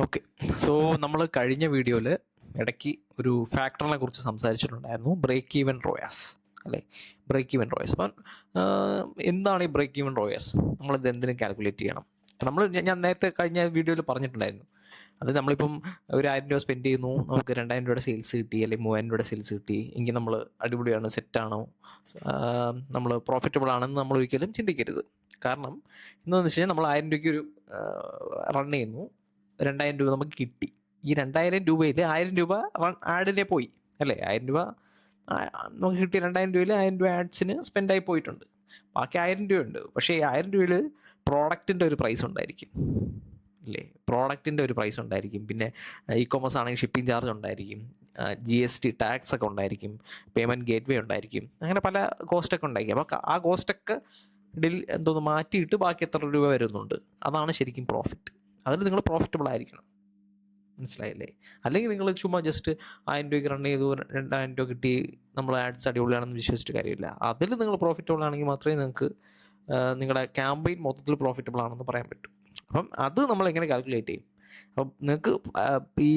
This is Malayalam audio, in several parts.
ഓക്കെ. സോ നമ്മൾ കഴിഞ്ഞ വീഡിയോയിൽ ഇടയ്ക്ക് ഒരു ഫാക്ടറിനെ കുറിച്ച് സംസാരിച്ചിട്ടുണ്ടായിരുന്നു. ബ്രേക്ക് ഈവൻ റോയാസ് അല്ലേ? Break even ROAS. അപ്പം എന്താണ് ഈ ബ്രേക്ക് ഈവൻ റോയാസ്? നമ്മളിത് എന്തിനും കാൽക്കുലേറ്റ് ചെയ്യണം? ഞാൻ നേരത്തെ കഴിഞ്ഞ വീഡിയോയിൽ പറഞ്ഞിട്ടുണ്ടായിരുന്നു. അത് നമ്മളിപ്പം ഒരു 1000 രൂപ സ്പെൻഡ് ചെയ്യുന്നു, നമുക്ക് 2000 രൂപയുടെ സെയിൽസ് കിട്ടി, അല്ലെങ്കിൽ 3000 രൂപയുടെ സെയിൽസ് കിട്ടി എങ്കിൽ നമ്മൾ അടിപൊളിയാണ്, സെറ്റാണോ, നമ്മൾ പ്രോഫിറ്റബിൾ ആണെന്ന് നമ്മൾ ഒരിക്കലും ചിന്തിക്കരുത്. കാരണം എന്താണെന്ന് വെച്ച് കഴിഞ്ഞാൽ നമ്മൾ 1000 രൂപയ്ക്ക് ഒരു റൺ ചെയ്യുന്നു, 2000 രൂപ നമുക്ക് കിട്ടി. ഈ 2000 രൂപയിൽ 1000 രൂപ ആഡിനെ പോയി അല്ലേ? 1000 രൂപ നമുക്ക് കിട്ടിയ 2000 രൂപയിൽ 1000 രൂപ ആഡ്സിന് സ്പെൻഡായി പോയിട്ടുണ്ട്. ബാക്കി 1000 രൂപയുണ്ട്. പക്ഷേ ഈ 1000 രൂപയിൽ പ്രോഡക്റ്റിൻ്റെ ഒരു പ്രൈസ് ഉണ്ടായിരിക്കും ഇല്ലേ? പ്രോഡക്റ്റിൻ്റെ ഒരു പ്രൈസ് ഉണ്ടായിരിക്കും. പിന്നെ ഇ കൊമേഴ്സ് ആണെങ്കിൽ ഷിപ്പിംഗ് ചാർജ് ഉണ്ടായിരിക്കും, GST ടാക്സ് ഒക്കെ ഉണ്ടായിരിക്കും, പേയ്മെൻറ്റ് ഗേറ്റ് വേ ഉണ്ടായിരിക്കും, അങ്ങനെ പല കോസ്റ്റൊക്കെ ഉണ്ടായിരിക്കും. അപ്പോൾ ആ കോസ്റ്റൊക്കെ എന്തോന്ന് മാറ്റിയിട്ട് ബാക്കി എത്ര രൂപ വരുന്നുണ്ട്, അതാണ് ശരിക്കും പ്രോഫിറ്റ്. അതിൽ നിങ്ങൾ പ്രോഫിറ്റബിൾ ആയിരിക്കണം. മനസ്സിലായില്ലേ? അല്ലെങ്കിൽ നിങ്ങൾ ചുമ്മാ ജസ്റ്റ് 1000 രൂപയ്ക്ക് റൺ ചെയ്തു, 2000 രൂപ കിട്ടി, നമ്മൾ ആഡ്സ് അടിപൊളിയാണെന്ന് വിശ്വസിച്ചിട്ട് കാര്യമില്ല. അതിൽ നിങ്ങൾ പ്രോഫിറ്റബിൾ ആണെങ്കിൽ മാത്രമേ നിങ്ങൾക്ക് നിങ്ങളുടെ ക്യാമ്പയിൻ മൊത്തത്തിൽ പ്രോഫിറ്റബിൾ ആണെന്ന് പറയാൻ പറ്റും. അപ്പം അത് നമ്മൾ എങ്ങനെ കാൽക്കുലേറ്റ് ചെയ്യും? അപ്പം നിങ്ങൾക്ക് ഈ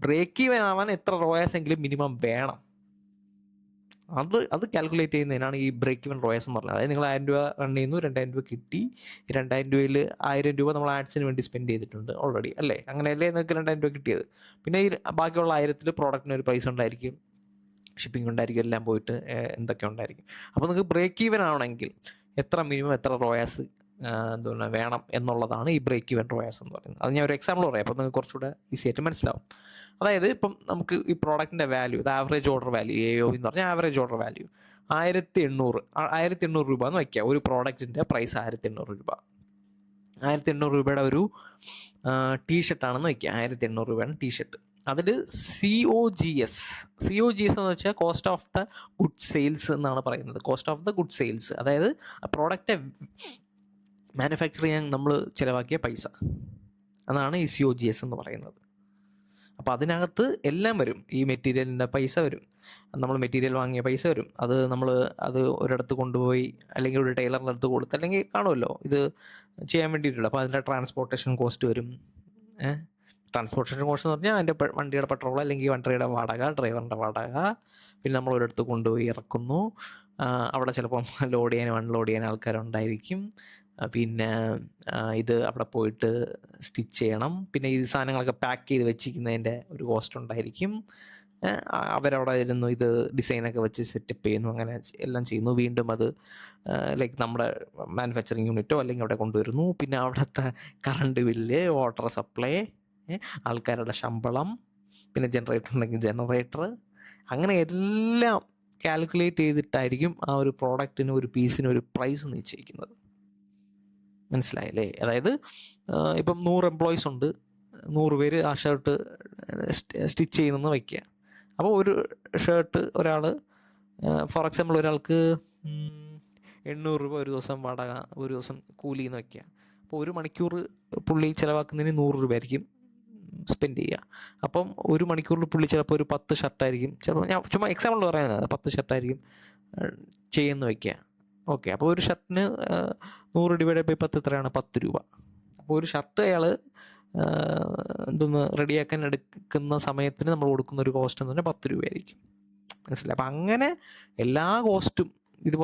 ബ്രേക്ക് ഈവൻ ആവാൻ എത്ര റോയാസ് എങ്കിലും മിനിമം വേണം. അത് കാൽക്കുലേറ്റ് ചെയ്യുന്നതിനാണ് ഈ ബ്രേക്ക് ഈവൻ റോയാസ് എന്ന് പറഞ്ഞത്. അതായത് നിങ്ങൾ 1000 രൂപ റൺ ചെയ്യുന്നു, 2000 രൂപ കിട്ടി, ഈ 2000 രൂപയിൽ 1000 രൂപ നമ്മൾ ആഡ്സിന് വേണ്ടി സ്പെൻഡ് ചെയ്തിട്ടുണ്ട് ഓൾറെഡി അല്ലേ? അങ്ങനെയല്ലേ നിങ്ങൾക്ക് 2000 രൂപ കിട്ടിയത്. പിന്നെ ഈ ബാക്കിയുള്ള 1000 പ്രോഡക്റ്റിന് ഒരു പ്രൈസ് ഉണ്ടായിരിക്കും, ഷിപ്പിംഗ് ഉണ്ടായിരിക്കും, എല്ലാം പോയിട്ട് എന്തൊക്കെ ഉണ്ടായിരിക്കും. അപ്പോൾ നിങ്ങൾക്ക് ബ്രേക്ക് ഈവൻ ആവണമെങ്കിൽ എത്ര മിനിമം എത്ര റോയാസ് വേണം എന്നുള്ളതാണ് ഈ ബ്രേക്ക് ഈവൻ റോയാസ് എന്ന് പറയുന്നത്. അത് ഞാൻ ഒരു എക്സാമ്പിൾ പറയാം, അപ്പോൾ നിങ്ങൾക്ക് കുറച്ചുകൂടെ ഈസി ആയിട്ട് മനസ്സിലാവും. അതായത് ഇപ്പം നമുക്ക് ഈ പ്രോഡക്റ്റിൻ്റെ വാല്യൂ, ഇത് ആവറേജ് ഓർഡർ വാല്യൂ, AOV എന്ന് പറഞ്ഞാൽ ആവറേജ് ഓർഡർ വാല്യൂ 1800 രൂപ എന്ന് വയ്ക്കുക. ഒരു പ്രോഡക്റ്റിൻ്റെ പ്രൈസ് 1800 രൂപ. 1800 രൂപയുടെ ഒരു ടീഷർട്ടാണെന്ന് വയ്ക്കുക. 1800 രൂപയാണ് ടീഷർട്ട്. അതിൽ COGS എന്ന് വെച്ചാൽ cost of the good sales എന്നാണ് പറയുന്നത്. Cost of the good sales, അതായത് ആ പ്രോഡക്റ്റ് മാനുഫാക്ചർ ചെയ്യാൻ നമ്മൾ ചിലവാക്കിയ പൈസ, അതാണ് ഈ COGS എന്ന് പറയുന്നത്. അപ്പോൾ അതിനകത്ത് എല്ലാം വരും. ഈ മെറ്റീരിയലിൻ്റെ പൈസ വരും, നമ്മൾ മെറ്റീരിയൽ വാങ്ങിയ പൈസ വരും, അത് ഒരിടത്ത് കൊണ്ടുപോയി അല്ലെങ്കിൽ ഒരു ടൈലറിൻ്റെ അടുത്ത് കൊടുത്ത്, അല്ലെങ്കിൽ കാണുമല്ലോ ഇത് ചെയ്യാൻ വേണ്ടിയിട്ടുള്ള, അപ്പോൾ അതിൻ്റെ ട്രാൻസ്പോർട്ടേഷൻ കോസ്റ്റ് വരും. ട്രാൻസ്പോർട്ടേഷൻ കോസ്റ്റ് എന്ന് പറഞ്ഞാൽ അതിൻ്റെ വണ്ടിയുടെ പെട്രോൾ, അല്ലെങ്കിൽ വണ്ടിയുടെ വാടക, ഡ്രൈവറിൻ്റെ വാടക, പിന്നെ നമ്മൾ ഒരിടത്ത് കൊണ്ടുപോയി ഇറക്കുന്നു, അവിടെ ചിലപ്പം ലോഡ് ചെയ്യാനും അൺലോഡ് ചെയ്യാൻ ആൾക്കാരുണ്ടായിരിക്കും, പിന്നെ ഇത് അവിടെ പോയിട്ട് സ്റ്റിച്ച് ചെയ്യണം, പിന്നെ ഈ സാധനങ്ങളൊക്കെ പാക്ക് ചെയ്ത് വെച്ചിരിക്കുന്നതിൻ്റെ ഒരു കോസ്റ്റ് ഉണ്ടായിരിക്കും. അവരവിടെ ഇരുന്നു ഇത് ഡിസൈനൊക്കെ വെച്ച് സെറ്റപ്പ് ചെയ്യുന്നു, അങ്ങനെ എല്ലാം ചെയ്യുന്നു. വീണ്ടും അത് ലൈക്ക് നമ്മുടെ മാനുഫാക്ചറിങ് യൂണിറ്റോ അല്ലെങ്കിൽ അവിടെ കൊണ്ടുവരുന്നു. പിന്നെ അവിടുത്തെ കറണ്ട് ബില്ല്, വാട്ടർ സപ്ലൈ, ആൾക്കാരുടെ ശമ്പളം, പിന്നെ ജനറേറ്റർ ഉണ്ടെങ്കിൽ ജനറേറ്റർ, അങ്ങനെ എല്ലാം കാൽക്കുലേറ്റ് ചെയ്തിട്ടായിരിക്കും ആ ഒരു പ്രോഡക്റ്റിന്, ഒരു പീസിന് ഒരു പ്രൈസ് നിശ്ചയിക്കുന്നത്. മനസ്സിലായില്ലേ? അതായത് ഇപ്പം 100 എംപ്ലോയീസ് ഉണ്ട്, 100 പേര് ആ ഷർട്ട് സ്റ്റിച്ച് ചെയ്യുന്നെന്ന് വയ്ക്കുക. അപ്പോൾ ഒരു ഷർട്ട് ഒരാൾ, ഫോർ എക്സാമ്പിൾ ഒരാൾക്ക് 800 രൂപ ഒരു ദിവസം വാടക, ഒരു ദിവസം കൂലി എന്ന് വയ്ക്കുക. അപ്പോൾ ഒരു മണിക്കൂർ പുള്ളി ചിലവാക്കുന്നതിന് 100 രൂപ ആയിരിക്കും സ്പെൻഡ് ചെയ്യുക. അപ്പം ഒരു മണിക്കൂറിൽ പുള്ളി ചിലപ്പോൾ ഒരു 10 ഷർട്ടായിരിക്കും, ചിലപ്പോൾ ഞാൻ ചുമ്മാ എക്സാമ്പിൾ പറയുന്നത്, 10 ഷർട്ടായിരിക്കും ചെയ്യുന്ന വയ്ക്കുക. ഓക്കെ, അപ്പോൾ ഒരു ഷർട്ടിന് 100 ഡിവൈഡ് ബൈ 10 എത്രയാണ്? 10 രൂപ. അപ്പോൾ ഒരു ഷർട്ട് അയാൾ റെഡിയാക്കാൻ എടുക്കുന്ന സമയത്തിന് നമ്മൾ കൊടുക്കുന്ന ഒരു കോസ്റ്റ് എന്ന് പറഞ്ഞാൽ 10 രൂപയായിരിക്കും. മനസ്സിലായി? അപ്പം അങ്ങനെ എല്ലാ കോസ്റ്റും ഇത്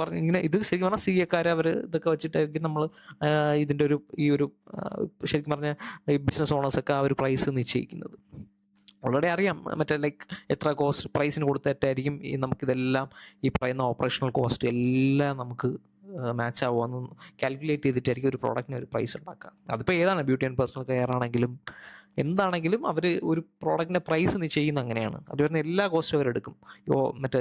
ശരിക്കും പറഞ്ഞാൽ CA അവർ ഇതൊക്കെ വെച്ചിട്ടായിരിക്കും നമ്മൾ ഇതിൻ്റെ ഈ ഒരു ശരിക്കും പറഞ്ഞാൽ ഈ ബിസിനസ് ഓണേഴ്സൊക്കെ ആ ഒരു പ്രൈസ് നിശ്ചയിക്കുന്നത്. ഓൾറെഡി അറിയാം, മറ്റേ ലൈക്ക് എത്ര കോസ്റ്റ് പ്രൈസിന് കൊടുത്തിട്ടായിരിക്കും നമുക്കിതെല്ലാം ഈ പറയുന്ന ഓപ്പറേഷണൽ കോസ്റ്റ് എല്ലാം നമുക്ക് മാച്ച് ആവുമെന്ന് കാൽക്കുലേറ്റ് ചെയ്തിട്ടായിരിക്കും ഒരു പ്രോഡക്റ്റിന് ഒരു പ്രൈസ് ഉണ്ടാക്കുക. അതിപ്പോൾ ഏതാണ്, ബ്യൂട്ടി ആൻഡ് പേഴ്സണൽ കെയർ ആണെങ്കിലും എന്താണെങ്കിലും അവർ ഒരു പ്രോഡക്റ്റിൻ്റെ പ്രൈസ് നിശ്ചയിക്കുന്ന അങ്ങനെയാണ്. അത് വരുന്ന എല്ലാ കോസ്റ്റും അവരെടുക്കും.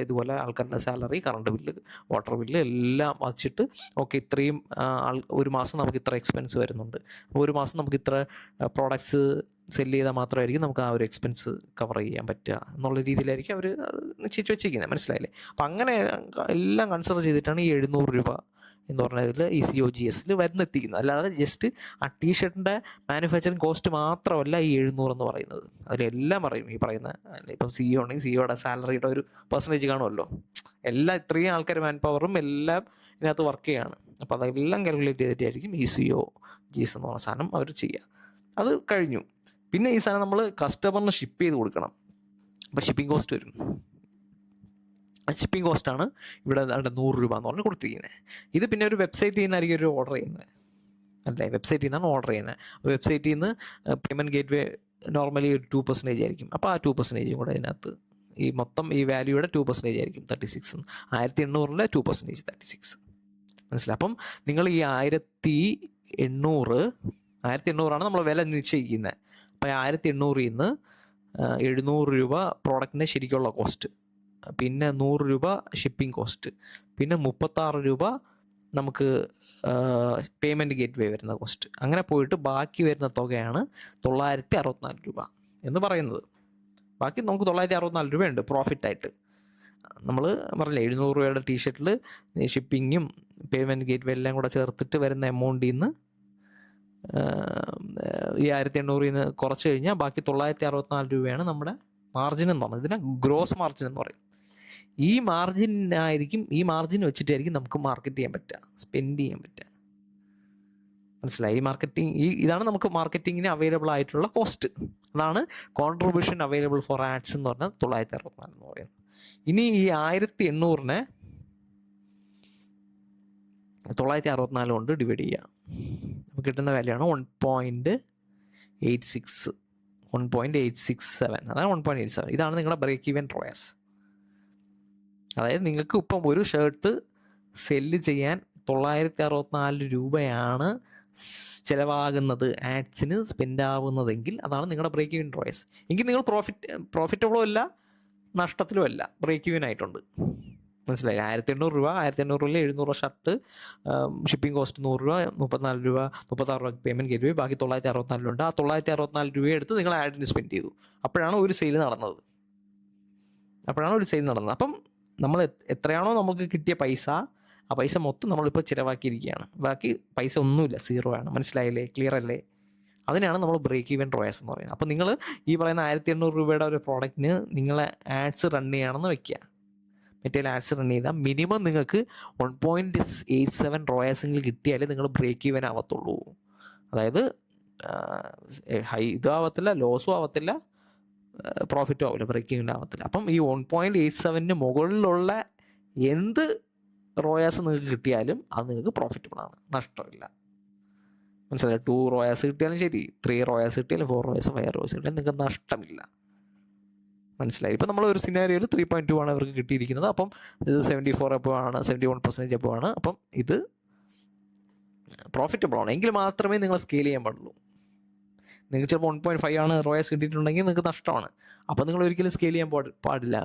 ഇതുപോലെ ആൾക്കാരുടെ salary, current bill, water bill എല്ലാം വച്ചിട്ട് ഓക്കെ ഇത്രയും ഒരു മാസം നമുക്ക് ഇത്ര എക്സ്പെൻസ് വരുന്നുണ്ട്, അപ്പോൾ ഒരു മാസം നമുക്ക് ഇത്ര പ്രോഡക്ട്സ് സെല്ല് ചെയ്താൽ മാത്രമായിരിക്കും നമുക്ക് ആ ഒരു എക്സ്പെൻസ് കവർ ചെയ്യാൻ പറ്റുക എന്നുള്ള രീതിയിലായിരിക്കും അവർ നിശ്ചയിച്ച് വെച്ചിരിക്കുന്നത്. മനസ്സിലായില്ലേ? അപ്പം അങ്ങനെ എല്ലാം കൺസിഡർ ചെയ്തിട്ടാണ് ഈ 700 രൂപ എന്ന് പറഞ്ഞതിൽ ഈ COGSൽ വരുന്നെത്തിക്കുന്നത്. അല്ലാതെ ജസ്റ്റ് ആ ടീഷർട്ടിൻ്റെ മാനുഫാക്ചറിങ് കോസ്റ്റ് മാത്രമല്ല ഈ 700 എന്ന് പറയുന്നത്. അതിലെല്ലാം പറയും. ഈ പറയുന്ന ഇപ്പം CEO ഉണ്ടെങ്കിൽ CEOയുടെ സാലറിയുടെ ഒരു പെർസെൻറ്റേജ് കാണുമല്ലോ. എല്ലാം ഇത്രയും ആൾക്കാർ മാൻ പവറും എല്ലാം ഇതിനകത്ത് വർക്ക് ചെയ്യുകയാണ്. അപ്പോൾ അതെല്ലാം കാൽക്കുലേറ്റ് ചെയ്തിട്ടായിരിക്കും ഈ COGS എന്ന് പറഞ്ഞ സാധനം അവർ ചെയ്യുക. അത് കഴിഞ്ഞു. പിന്നെ ഈ സാധനം നമ്മൾ കസ്റ്റമറിന് ഷിപ്പ് ചെയ്ത് കൊടുക്കണം. അപ്പോൾ ഷിപ്പിംഗ് കോസ്റ്റ് വരും. ഷിപ്പിംഗ് കോസ്റ്റാണ് ഇവിടെ 100 രൂപ എന്ന് പറഞ്ഞ് കൊടുത്തിരിക്കുന്നത്. ഇത് പിന്നെ ഒരു വെബ്സൈറ്റിൽ നിന്നായിരിക്കും ഒരു ഓർഡർ ചെയ്യുന്നത്, അല്ലേ? വെബ്സൈറ്റിൽ നിന്നാണ് ഓർഡർ ചെയ്യുന്നത്. വെബ്സൈറ്റിൽ നിന്ന് പേയ്മെൻറ്റ് ഗേറ്റ് വേ നോർമലി ഒരു 2% ആയിരിക്കും. അപ്പോൾ ആ 2% കൂടെ ഇതിനകത്ത് ഈ മൊത്തം ഈ വാല്യൂയുടെ 2% ആയിരിക്കും 36. 1800-ൻ്റെ 2% 36. മനസ്സിലായി? അപ്പം നിങ്ങൾ ഈ 1800 നമ്മൾ വില നിശ്ചയിക്കുന്നത്. അപ്പോൾ 1800 നിന്ന് 700 രൂപ പ്രോഡക്റ്റിൻ്റെ ശരിക്കുള്ള കോസ്റ്റ്, പിന്നെ 100 രൂപ ഷിപ്പിംഗ് കോസ്റ്റ്, പിന്നെ 36 രൂപ നമുക്ക് പേയ്മെൻറ്റ് ഗേറ്റ് വേ വരുന്ന കോസ്റ്റ്. അങ്ങനെ പോയിട്ട് ബാക്കി വരുന്ന തുകയാണ് 964 രൂപ എന്ന് പറയുന്നത്. ബാക്കി നമുക്ക് 964 രൂപയുണ്ട് പ്രോഫിറ്റായിട്ട്. നമ്മൾ പറഞ്ഞില്ലേ 700 രൂപയുടെ ടീഷർട്ടിൽ ഷിപ്പിങ്ങും പേയ്മെൻറ്റ് ഗേറ്റ് വേ എല്ലാം കൂടെ ചേർത്തിട്ട് വരുന്ന എമൗണ്ടിൽ നിന്ന് ഈ 1800 നിന്ന് കുറച്ച് കഴിഞ്ഞാൽ ബാക്കി 964 രൂപയാണ് നമ്മുടെ മാർജിൻ എന്ന് പറയുന്നത്. ഇതിനെ ഗ്രോസ് മാർജിൻ എന്ന് പറയും. ഈ മാർജിൻ വെച്ചിട്ടായിരിക്കും നമുക്ക് മാർക്കറ്റ് ചെയ്യാൻ പറ്റുക, സ്പെൻഡ് ചെയ്യാൻ പറ്റുക. മനസ്സിലായി? ഇതാണ് നമുക്ക് മാർക്കറ്റിങ്ങിന് അവൈലബിൾ ആയിട്ടുള്ള കോസ്റ്റ്. അതാണ് കോൺട്രിബ്യൂഷൻ അവൈലബിൾ ഫോർ ആഡ്സ് എന്ന് പറഞ്ഞാൽ 964 എന്ന് പറയുന്നത്. ഇനി ഈ 1800-നെ 964 കൊണ്ട് ഡിവൈഡ് ചെയ്യുക. അപ്പോൾ കിട്ടുന്ന വാല്യൂ ആണ് 1.867. അതാണ് 1.87. ഇതാണ് നിങ്ങളുടെ ബ്രേക്ക് ഈവൻ റോയാസ്. അതായത് നിങ്ങൾക്ക് ഇപ്പം ഒരു ഷർട്ട് സെല്ല് ചെയ്യാൻ 964 രൂപയാണ് ചിലവാകുന്നത്, ആഡ്സിന് സ്പെൻഡ് ആവുന്നതെങ്കിൽ അതാണ് നിങ്ങളുടെ ബ്രേക്ക് ഈവൻ റോയസ്. എങ്കിൽ നിങ്ങൾ പ്രോഫിറ്റബിളും അല്ല നഷ്ടത്തിലും അല്ല, ബ്രേക്ക് ഈവൻ ആയിട്ടുണ്ട്. മനസ്സിലായി? 1800 രൂപ, 1800-ൽ 700 ഷർട്ട്, ഷിപ്പിംഗ് കോസ്റ്റ് 100 രൂപ, 34 രൂപ, 36 രൂപ പേയ്മെൻറ്റ് ഗേറ്റ് വേ, ബാക്കി 964 ഉണ്ട്. ആ 964 രൂപ എടുത്ത് നിങ്ങൾ ആഡിന് സ്പെൻഡ് ചെയ്തു. അപ്പോഴാണ് ഒരു സെയിൽ നടന്നത്. അപ്പം നമ്മൾ എത്രയാണോ നമുക്ക് കിട്ടിയ പൈസ, ആ പൈസ മൊത്തം നമ്മളിപ്പോൾ ചിലവാക്കിയിരിക്കുകയാണ്. ബാക്കി പൈസ ഒന്നുമില്ല, 0 ആണ്. മനസ്സിലായില്ലേ? ക്ലിയർ അല്ലേ? അതിനാണ് നമ്മൾ ബ്രേക്ക് ഈവൻ റോയസ് എന്ന് പറയുന്നത്. അപ്പോൾ നിങ്ങൾ ഈ പറയുന്ന 1800 രൂപയുടെ ഒരു പ്രോഡക്റ്റിന് നിങ്ങളെ ആഡ്സ് റൺ ചെയ്യുകയാണെന്ന് വെക്കുക. മറ്റേ ആഡ്സ് റൺ ചെയ്താൽ മിനിമം നിങ്ങൾക്ക് 1.87 റോയസെങ്കിലും കിട്ടിയാലേ നിങ്ങൾ ബ്രേക്ക് ഈവൻ ആവത്തുള്ളൂ. അതായത് ഇതും ആവത്തില്ല, ലോസും ആവത്തില്ല, പ്രോഫിറ്റും ആവില്ല, ബ്രേക്ക് ഈവൻ ആവത്തില്ല. അപ്പം ഈ 1.87-ന് മുകളിലുള്ള എന്ത് റോയാസ് നിങ്ങൾക്ക് കിട്ടിയാലും അത് നിങ്ങൾക്ക് പ്രോഫിറ്റബിൾ ആണ്, നഷ്ടമില്ല. മനസ്സിലായി? 2 റോയാസ് കിട്ടിയാലും ശരി, 3 റോയാസ് കിട്ടിയാലും 4 റോയാസ് 5 റോയാസ് കിട്ടിയാലും നിങ്ങൾക്ക് നഷ്ടമില്ല. മനസ്സിലായി? ഇപ്പം നമ്മൾ ഒരു സിനാരിയോയിൽ 3.2 ആണ് അവർക്ക് കിട്ടിയിരിക്കുന്നത്. അപ്പം ഇത് 74 എപ്പോൾ ആണ്, 71% എപ്പോൾ ആണ്. അപ്പം ഇത് പ്രോഫിറ്റബിൾ ആണ്. എങ്കിൽ മാത്രമേ നിങ്ങൾ സ്കെയിൽ ചെയ്യാൻ പാടുള്ളൂ. നിങ്ങൾക്ക് ചിലപ്പോൾ 1.5 ആണ് റോയാസ് കിട്ടിയിട്ടുണ്ടെങ്കിൽ നിങ്ങൾക്ക് നഷ്ടമാണ്. അപ്പോൾ നിങ്ങൾ ഒരിക്കലും സ്കെയിൽ ചെയ്യാൻ പാടില്ല.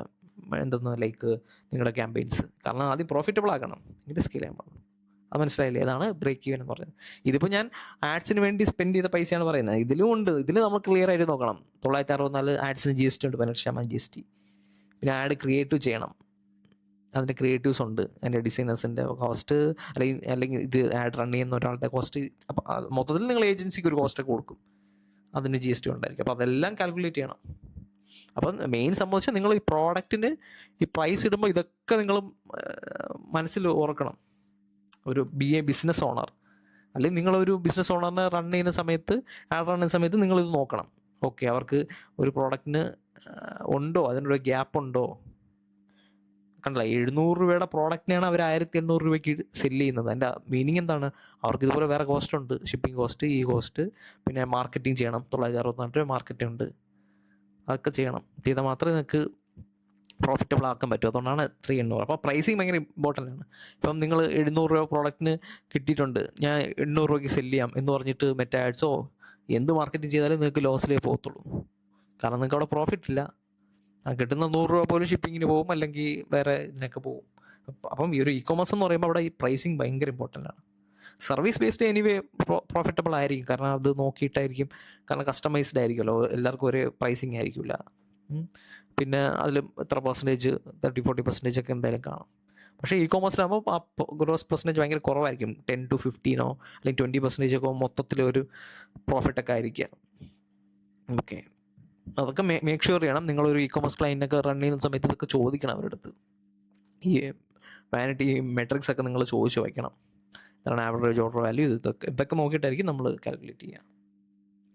ലൈക്ക് നിങ്ങളുടെ ക്യാമ്പയിൻസ്. കാരണം ആദ്യം പ്രോഫിറ്റബിൾ ആക്കണം, എങ്കിൽ സ്കെയിൽ ചെയ്യാൻ പാടുള്ളൂ. അത് മനസ്സിലായില്ലേ? അതാണ് ബ്രേക്ക് ഈവൻ എന്ന് പറയുന്നത്. ഇതിപ്പോൾ ഞാൻ ആഡ്സിന് വേണ്ടി സ്പെൻഡ് ചെയ്ത പൈസയാണ് പറയുന്നത്. ഇതിലും ഉണ്ട്. ഇതിൽ നമ്മൾ ക്ലിയർ ആയിട്ട് നോക്കണം. 964 ആഡ്സിന് GST ഉണ്ട്, 18% GST. പിന്നെ ആഡ് ക്രിയേറ്റീവ് ചെയ്യണം, അതിൻ്റെ ക്രിയേറ്റീവ്സ് ഉണ്ട്, അതിൻ്റെ ഡിസൈനേഴ്സിൻ്റെ കോസ്റ്റ്, അല്ലെങ്കിൽ ഇത് ആഡ് റൺ ചെയ്യുന്ന ഒരാളുടെ കോസ്റ്റ്. അപ്പം മൊത്തത്തിൽ നിങ്ങൾ ഏജൻസിക്ക് ഒരു കോസ്റ്റൊക്കെ കൊടുക്കും, അതിന് GST ഉണ്ടായിരിക്കും. അപ്പോൾ അതെല്ലാം കാൽക്കുലേറ്റ് ചെയ്യണം. അപ്പം മെയിൻ സംഭവിച്ചാൽ നിങ്ങൾ ഈ പ്രോഡക്റ്റിന് ഈ പ്രൈസ് ഇടുമ്പോൾ ഇതൊക്കെ നിങ്ങൾ മനസ്സിൽ ഓർക്കണം. ഒരു ബിസിനസ് ഓണർ, അല്ലെങ്കിൽ നിങ്ങളൊരു ബിസിനസ് ഓണറിനെ ആഡ് റൺ ചെയ്യുന്ന സമയത്ത് നിങ്ങളിത് നോക്കണം. ഓക്കെ, അവർക്ക് ഒരു പ്രോഡക്റ്റിന് ഉണ്ടോ, അതിനൊരു ഗ്യാപ്പ് ഉണ്ടോ? കണ്ടില്ല, 700 രൂപയുടെ പ്രോഡക്റ്റിനാണ് അവർ 1800 രൂപയ്ക്ക് സെല്ല് ചെയ്യുന്നത്. അതിൻ്റെ മീനിങ് എന്താണ്? അവർക്ക് ഇതുപോലെ വേറെ കോസ്റ്റ് ഉണ്ട്, ഷിപ്പിംഗ് കോസ്റ്റ്, ഈ കോസ്റ്റ്, പിന്നെ മാർക്കറ്റിംഗ് ചെയ്യണം. 964 രൂപ മാർക്കറ്റിംഗ് ഉണ്ട്, അതൊക്കെ ചെയ്യണം. ചെയ്താൽ മാത്രമേ നിങ്ങൾക്ക് പ്രോഫിറ്റബിൾ ആക്കാൻ പറ്റും. അതുകൊണ്ടാണ് 300. അപ്പോൾ പ്രൈസിങ് ഭയങ്കര ഇമ്പോർട്ടൻ്റ് ആണ്. ഇപ്പം നിങ്ങൾ 700 രൂപ പ്രോഡക്റ്റിന് കിട്ടിയിട്ടുണ്ട്, ഞാൻ 800 രൂപയ്ക്ക് സെല്ല് ചെയ്യാം എന്ന് പറഞ്ഞിട്ട് മറ്റേ ആഡ്സോ എന്ത് മാർക്കറ്റിംഗ് ചെയ്താലും നിങ്ങൾക്ക് ലോസിലേ പോകത്തുള്ളൂ. കാരണം നിങ്ങൾക്ക് അവിടെ പ്രോഫിറ്റ് ഇല്ല. കിട്ടുന്ന 100 രൂപ പോലും ഷിപ്പിങ്ങിന് പോകും, അല്ലെങ്കിൽ വേറെ ഇതിനൊക്കെ പോകും. അപ്പം ഈ ഒരു ഇ-കൊമേഴ്സ് എന്ന് പറയുമ്പോൾ അവിടെ ഈ പ്രൈസിങ് ഭയങ്കര ഇമ്പോർട്ടൻ്റ് ആണ്. സർവീസ് ബേസ്ഡ് എനിവേ പ്രോഫിറ്റബിൾ ആയിരിക്കും, കാരണം അത് നോക്കിയിട്ടായിരിക്കും. കാരണം കസ്റ്റമൈസ്ഡ് ആയിരിക്കുമല്ലോ, എല്ലാവർക്കും ഒരേ പ്രൈസിങ് ആയിരിക്കില്ല. പിന്നെ അതിൽ എത്ര പെർസെൻറ്റേജ്, 30-40% ഒക്കെ എന്തായാലും കാണും. പക്ഷേ ഇ-കൊമേഴ്സിലാകുമ്പോൾ ആ ഗ്രോസ് പെർസെൻറ്റേജ് ഭയങ്കര കുറവായിരിക്കും. 10-15 അല്ലെങ്കിൽ 20% ഒക്കെ മൊത്തത്തിലൊരു പ്രോഫിറ്റൊക്കെ ആയിരിക്കുക. ഓക്കെ, അതൊക്കെ മേക്ക് ഷുവർ ചെയ്യണം. നിങ്ങളൊരു ഇ-കൊമേഴ്സ് ക്ലയൻറ്റിനൊക്കെ റൺ ചെയ്യുന്ന സമയത്ത് ഇതൊക്കെ ചോദിക്കണം അവരുടെ അടുത്ത്. ഈ വാനിറ്റി മെട്രിക്സ് ഒക്കെ നിങ്ങൾ ചോദിച്ചു വയ്ക്കണം. ഇതാണ് ആവറേജ് ഓർഡർ വാല്യൂ, ഇതൊക്കെ നോക്കിയിട്ടായിരിക്കും നമ്മൾ കാൽക്കുലേറ്റ് ചെയ്യുക.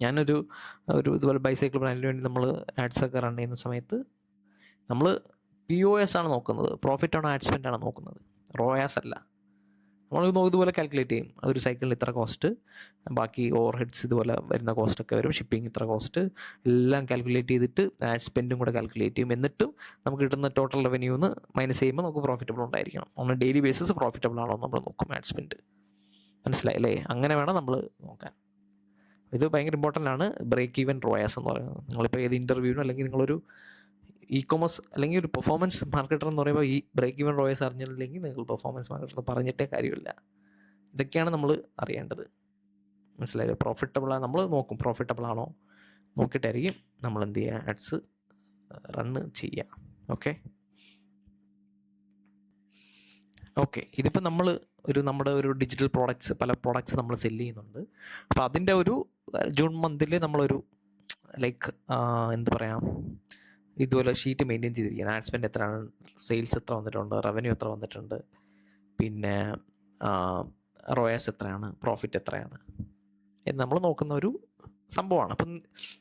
ഞാനൊരു ഇതുപോലെ ബൈസൈക്കിൾ ബ്രാൻഡിന് വേണ്ടി നമ്മൾ ആഡ്സൊക്കെ റൺ ചെയ്യുന്ന സമയത്ത് നമ്മൾ POS ആണ് നോക്കുന്നത്, പ്രോഫിറ്റ് ആണോ ആഡ് സ്പെൻഡ് ആണോ നോക്കുന്നത്, റോയാസ് അല്ല. നമ്മൾ ഇതുപോലെ കാൽക്കുലേറ്റ് ചെയ്യും, ഒരു സൈക്കിളിന് ഇത്ര കോസ്റ്റ്, ബാക്കി ഓവർ ഹെഡ്സ് ഇതുപോലെ വരുന്ന കോസ്റ്റൊക്കെ വരും, ഷിപ്പിംഗ് ഇത്ര കോസ്റ്റ്, എല്ലാം കാൽക്കുലേറ്റ് ചെയ്തിട്ട് ആഡ് സ്പെൻഡും കൂടെ കാൽക്കുലേറ്റ് ചെയ്യും. എന്നിട്ടും നമുക്ക് കിട്ടുന്ന ടോട്ടൽ റവന്യൂന്ന് മൈനസ് ചെയ്യുമ്പോൾ നമുക്ക് പ്രോഫിറ്റബിൾ ഉണ്ടായിരിക്കണം. ഓൺ ഡെയിലി ബേസിസ് പ്രോഫിറ്റബിൾ ആണോ നമ്മൾ നോക്കും ആഡ് സ്പെൻഡ്. മനസ്സിലായില്ലേ? അങ്ങനെ വേണം നമ്മൾ നോക്കാൻ. ഇത് ഭയങ്കര ഇമ്പോർട്ടൻ്റ് ആണ്, ബ്രേക്ക് ഈവൻ റോയാസ് എന്ന് പറയുന്നത്. നിങ്ങളിപ്പോൾ ഏത് ഇൻ്റർവ്യൂവിനും അല്ലെങ്കിൽ നിങ്ങളൊരു ഇ-കൊമേഴ്സ് അല്ലെങ്കിൽ ഒരു പെർഫോമൻസ് മാർക്കറ്റർ എന്ന് പറയുമ്പോൾ ഈ ബ്രേക്ക് ഈവൻ റോയസ് അറിഞ്ഞില്ലെങ്കിൽ നിങ്ങൾ പെർഫോമൻസ് മാർക്കറ്റർ പറഞ്ഞിട്ടേ കാര്യമില്ല. ഇതൊക്കെയാണ് നമ്മൾ അറിയേണ്ടത്. മനസ്സിലായില്ലേ? പ്രോഫിറ്റബിളാണ് നമ്മൾ നോക്കും, പ്രോഫിറ്റബിൾ ആണോ നോക്കിയിട്ടായിരിക്കും നമ്മൾ എന്ത് ചെയ്യുക, ആഡ്സ് റണ്ണ് ചെയ്യുക. ഓക്കെ, ഇതിപ്പോൾ നമ്മൾ നമ്മുടെ ഒരു ഡിജിറ്റൽ പ്രോഡക്ട്സ്, പല പ്രോഡക്ട്സ് നമ്മൾ സെല്ല് ചെയ്യുന്നുണ്ട്. അപ്പോൾ അതിൻ്റെ ഒരു ജൂൺ മന്തിൽ നമ്മളൊരു ലൈക്ക് എന്താ പറയുക, ഇതുപോലെ ഷീറ്റ് മെയിൻറ്റെയിൻ ചെയ്തിരിക്കുകയാണ്. ആഡ് സ്പെൻഡ് എത്രയാണ്, സെയിൽസ് എത്ര വന്നിട്ടുണ്ട്, റവന്യൂ എത്ര വന്നിട്ടുണ്ട്, പിന്നെ റോയാസ് എത്രയാണ്, പ്രോഫിറ്റ് എത്രയാണ് എന്ന് നമ്മൾ നോക്കുന്ന ഒരു സംഭവമാണ്. അപ്പം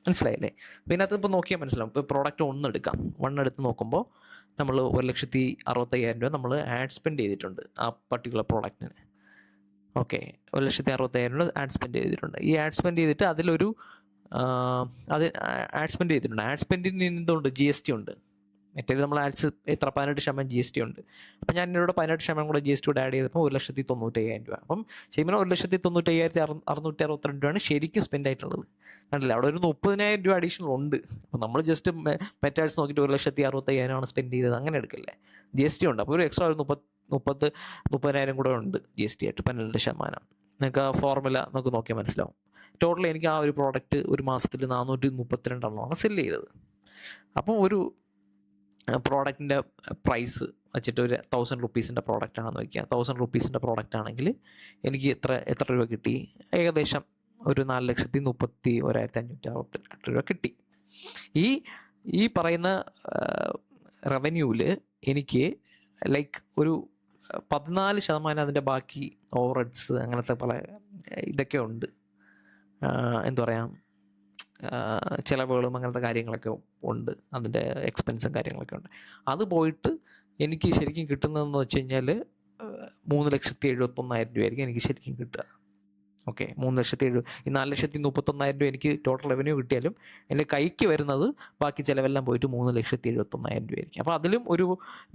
മനസ്സിലായില്ലേ? പിന്നെ അത് ഇപ്പോൾ നോക്കിയാൽ മനസ്സിലാവും. ഇപ്പോൾ പ്രോഡക്റ്റ് 1 എടുക്കാം, 1 എടുത്ത് നോക്കുമ്പോൾ നമ്മൾ 1,65,000 രൂപ നമ്മൾ ആഡ് സ്പെൻഡ് ചെയ്തിട്ടുണ്ട് ആ പർട്ടിക്കുലർ പ്രോഡക്റ്റിന്. ഓക്കെ, 1,65,000 രൂപ ആഡ് സ്പെൻഡ് ചെയ്തിട്ടുണ്ട്. ഈ ആഡ് സ്പെൻഡ് ചെയ്തിട്ട് അതിലൊരു അത് ആഡ് സ്പെൻഡ് ചെയ്തിട്ടുണ്ട്. ആഡ് സ്പെൻഡിന് എന്തുണ്ട്, GST ഉണ്ട്. മറ്റേ നമ്മൾ ആഡ്സ് 18% GST ഉണ്ട്. അപ്പം ഞാൻ എന്നോട് 18% കൂടെ GST കൂടെ ആഡ് ചെയ്തപ്പോൾ 1,95,000 രൂപ. അപ്പം ശരിക്കും 1,95,662 രൂപയാണ് ശരിക്കും സ്പെൻഡ് ആയിട്ടുള്ളത്. കണ്ടില്ല, അവിടെ ഒരു 30,000 രൂപ അഡീഷണൽ ഉണ്ട്. അപ്പം നമ്മൾ ജസ്റ്റ് മെറ്റാഡ്സ് നോക്കിയിട്ട് 1,65,000 സ്പെൻഡ് ചെയ്തത് അങ്ങനെ എടുക്കല്ലേ, GST ഉണ്ട്. അപ്പോൾ ഒരു എക്സ്ട്രാ ഒരു 30,000 കൂടെ ഉണ്ട് GST ആയിട്ട്, 12%. നിങ്ങൾക്ക് ആ ഫോർമുല നമുക്ക് നോക്കിയാൽ മനസ്സിലാവും. ടോട്ടൽ എനിക്ക് ആ ഒരു പ്രോഡക്റ്റ് ഒരു മാസത്തിൽ 432 സെല്ല് ചെയ്തത്. അപ്പം ഒരു പ്രോഡക്റ്റിൻ്റെ പ്രൈസ് വെച്ചിട്ട് ഒരു 1,000 റുപ്പീസിൻ്റെ പ്രോഡക്റ്റ് ആണെന്ന് വയ്ക്കുക. 1,000 റുപ്പീസിൻ്റെ പ്രോഡക്റ്റ് ആണെങ്കിൽ എനിക്ക് എത്ര രൂപ കിട്ടി? ഏകദേശം ഒരു 4,31,562 രൂപ കിട്ടി. ഈ പറയുന്ന റവന്യൂവിൽ എനിക്ക് ലൈക്ക് ഒരു 14% അതിൻ്റെ ബാക്കി ഓവർ ഹെഡ്സ് അങ്ങനത്തെ പല ഇതൊക്കെ ഉണ്ട്. എന്താ പറയുക, ചിലവുകളും അങ്ങനത്തെ കാര്യങ്ങളൊക്കെ ഉണ്ട്, അതിൻ്റെ എക്സ്പെൻസും കാര്യങ്ങളൊക്കെ ഉണ്ട്. അത് പോയിട്ട് എനിക്ക് ശരിക്കും കിട്ടുന്നതെന്ന് വെച്ച് കഴിഞ്ഞാൽ 3,71,000 രൂപയായിരിക്കും എനിക്ക് ശരിക്കും കിട്ടുക. ഓക്കെ, 3,70,000. ഈ 4,31,000 രൂപ എനിക്ക് ടോട്ടൽ റവന്യൂ കിട്ടിയാലും എൻ്റെ കൈക്ക് വരുന്നത് ബാക്കി ചിലവെല്ലാം പോയിട്ട് 3,71,000 രൂപയായിരിക്കും. അപ്പോൾ അതിലും ഒരു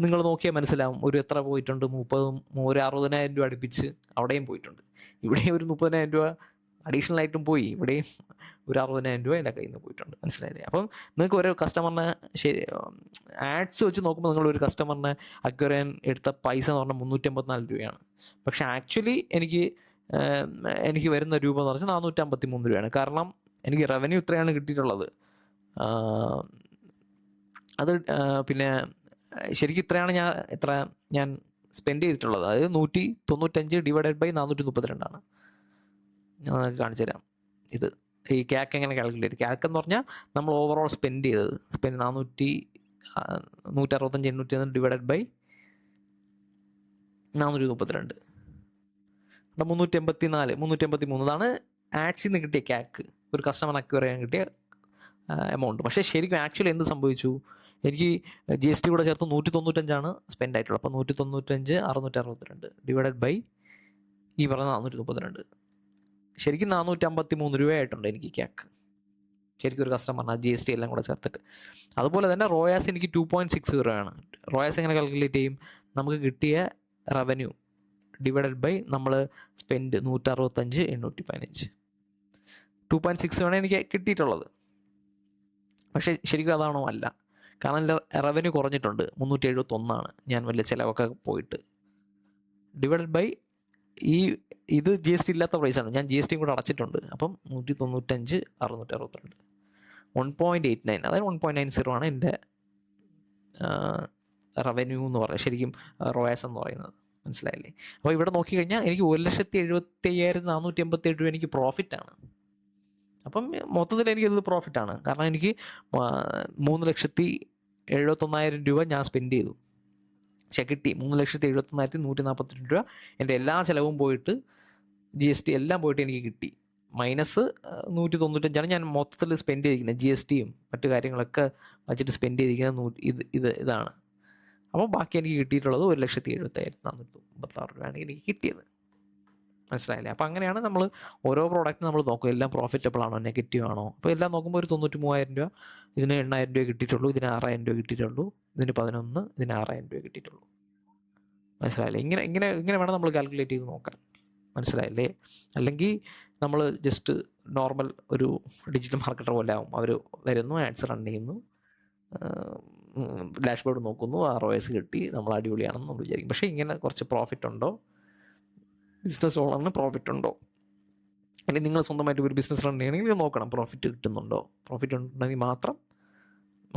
നിങ്ങൾ നോക്കിയാൽ മനസ്സിലാവും, ഒരു എത്ര പോയിട്ടുണ്ട്, 60,000 രൂപ അടുപ്പിച്ച് അവിടെയും പോയിട്ടുണ്ട്. ഇവിടെയും ഒരു 30,000 രൂപ അഡീഷണൽ ആയിട്ടും പോയി, ഇവിടെയും ഒരു 60,000 രൂപ എൻ്റെ കയ്യിൽ നിന്ന് പോയിട്ടുണ്ട്. മനസ്സിലായില്ലേ? അപ്പം നിങ്ങൾക്ക് ഒരു കസ്റ്റമറിനെ ആഡ്സ് വെച്ച് നോക്കുമ്പോൾ നിങ്ങളൊരു കസ്റ്റമറിനെ അക്വയർ ചെയ്യാൻ എടുത്ത പൈസ എന്ന് പറഞ്ഞാൽ 354 രൂപയാണ്. പക്ഷേ ആക്ച്വലി എനിക്ക് വരുന്ന രൂപ എന്ന് പറഞ്ഞാൽ 453 രൂപയാണ്. കാരണം എനിക്ക് റവന്യൂ ഇത്രയാണ് കിട്ടിയിട്ടുള്ളത്. അത് പിന്നെ ശരിക്കും ഇത്രയാണ് ഞാൻ സ്പെൻഡ് ചെയ്തിട്ടുള്ളത്. അതായത് 195 ഡിവൈഡഡ് ബൈ 432 ഞാൻ കാണിച്ചു തരാം. ഇത് ഈ ക്യാക്ക് എങ്ങനെ കാൽക്കുലേറ്റ്, ക്യാക്ക് എന്ന് പറഞ്ഞാൽ നമ്മൾ ഓവറോൾ സ്പെൻഡ് ചെയ്തത് 165 ഡിവൈഡഡ് ബൈ 432 383. അതാണ് ആഡ്സിൽ നിന്ന് കിട്ടിയ ക്യാക്ക്, ഒരു കസ്റ്റമർ അക്വയർ ചെയ്യാൻ കിട്ടിയ എമൗണ്ട്. പക്ഷേ ശരിക്കും ആക്ച്വലി എന്ത് സംഭവിച്ചു, എനിക്ക് GST കൂടെ ചേർത്ത് 195 സ്പെൻഡ് ആയിട്ടുള്ളത്. അപ്പോൾ 195,662 ഡിവൈഡഡ് ബൈ ഈ പറഞ്ഞ 432, ശരിക്കും 453 രൂപയായിട്ടുണ്ട് എനിക്ക് ക്യാക്ക് ശരിക്കും ഒരു കസ്റ്റമറിന് GST എല്ലാം കൂടെ ചേർത്തിട്ട്. അതുപോലെ തന്നെ റോയാസ് എനിക്ക് 2.60 ആണ്. റോയാസ് എങ്ങനെ കാൽക്കുലേറ്റ് ചെയ്യും, നമുക്ക് കിട്ടിയ റവന്യൂ ഡിവൈഡഡ് ബൈ നമ്മൾ സ്പെൻഡ് 165,815, 2.6 ആണ് എനിക്ക് കിട്ടിയിട്ടുള്ളത്. പക്ഷേ ശരിക്കും അതാണോ? അല്ല. കാരണം എൻ്റെ റവന്യൂ കുറഞ്ഞിട്ടുണ്ട്, 371 ഞാൻ വലിയ ചിലവൊക്കെ പോയിട്ട്. ഡിവൈഡഡ് ബൈ ഇത് GST ഇല്ലാത്ത പ്രൈസാണ്, ഞാൻ GST കൂടെ അടച്ചിട്ടുണ്ട്. അപ്പം 195,662 1.89, അതായത് 1.90 ആണ് എൻ്റെ റവന്യൂ എന്ന് പറയുന്നത്, ശരിക്കും റോയാസ് എന്ന് പറയുന്നത്. മനസ്സിലായില്ലേ? അപ്പോൾ ഇവിടെ നോക്കിക്കഴിഞ്ഞാൽ എനിക്ക് 1,75,487 രൂപ എനിക്ക് പ്രോഫിറ്റാണ്. അപ്പം മൊത്തത്തിൽ എനിക്കത് പ്രോഫിറ്റാണ്. കാരണം എനിക്ക് 3,71,000 രൂപ ഞാൻ സ്പെൻഡ് ചെയ്തു, കിട്ടി 3,71,142 രൂപ. എൻ്റെ എല്ലാ ചിലവും പോയിട്ട് GST എല്ലാം പോയിട്ട് എനിക്ക് കിട്ടി. മൈനസ് 195 ഞാൻ മൊത്തത്തിൽ സ്പെൻഡ് ചെയ്തിരിക്കുന്നത്. GSTയും മറ്റു കാര്യങ്ങളൊക്കെ വച്ചിട്ട് സ്പെൻഡ് ചെയ്തിരിക്കുന്നത് ഇതാണ്. അപ്പോൾ ബാക്കി എനിക്ക് കിട്ടിയിട്ടുള്ളത് 1,75,456 രൂപയാണ് എനിക്ക് കിട്ടിയത്. മനസ്സിലായില്ലേ? അപ്പോൾ അങ്ങനെയാണ് നമ്മൾ ഓരോ പ്രോഡക്റ്റും നമ്മൾ നോക്കും. എല്ലാം പ്രോഫിറ്റബിൾ ആണോ, നെഗറ്റീവ് ആണോ. അപ്പോൾ എല്ലാം നോക്കുമ്പോൾ ഒരു 93,000 രൂപ, ഇതിന് 8,000 രൂപ കിട്ടിയിട്ടുള്ളൂ, ഇതിന് 6,000 രൂപ കിട്ടിയിട്ടുള്ളൂ, ഇതിന് 11, ഇതിന് 6,000 രൂപ കിട്ടിയിട്ടുള്ളൂ. മനസ്സിലായില്ലേ? ഇങ്ങനെ ഇങ്ങനെ ഇങ്ങനെ വേണം നമ്മൾ കാൽക്കുലേറ്റ് ചെയ്ത് നോക്കാൻ. മനസ്സിലായില്ലേ? അല്ലെങ്കിൽ നമ്മൾ ജസ്റ്റ് നോർമൽ ഒരു ഡിജിറ്റൽ മാർക്കറ്റർ പോലെ ആവും. അവർ വരുന്നു, ആഡ്സ് റൺ ചെയ്യുന്നു, ഡാഷ്ബോർഡ് നോക്കുന്നു, ROS കിട്ടി, നമ്മൾ അടിപൊളിയാണെന്ന് നമ്മൾ വിചാരിക്കും. പക്ഷേ ഇങ്ങനെ കുറച്ച് പ്രോഫിറ്റ് ഉണ്ടോ, ബിസിനസ് ഓണറിന് പ്രോഫിറ്റ് ഉണ്ടോ, അല്ലെങ്കിൽ നിങ്ങൾ സ്വന്തമായിട്ട് ഒരു ബിസിനസ് റൺ ചെയ്യണമെങ്കിൽ നോക്കണം പ്രോഫിറ്റ് കിട്ടുന്നുണ്ടോ. പ്രോഫിറ്റ് ഉണ്ടെങ്കിൽ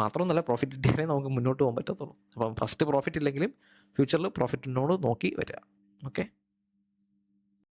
മാത്രമൊന്നുമല്ല, പ്രോഫിറ്റ് കിട്ടിയാലേ നമുക്ക് മുന്നോട്ട് പോകാൻ പറ്റത്തുള്ളൂ. അപ്പം ഫസ്റ്റ് പ്രോഫിറ്റ് ഇല്ലെങ്കിലും ഫ്യൂച്ചറിൽ പ്രോഫിറ്റിനോട് നോക്കി വരിക. ഓക്കെ.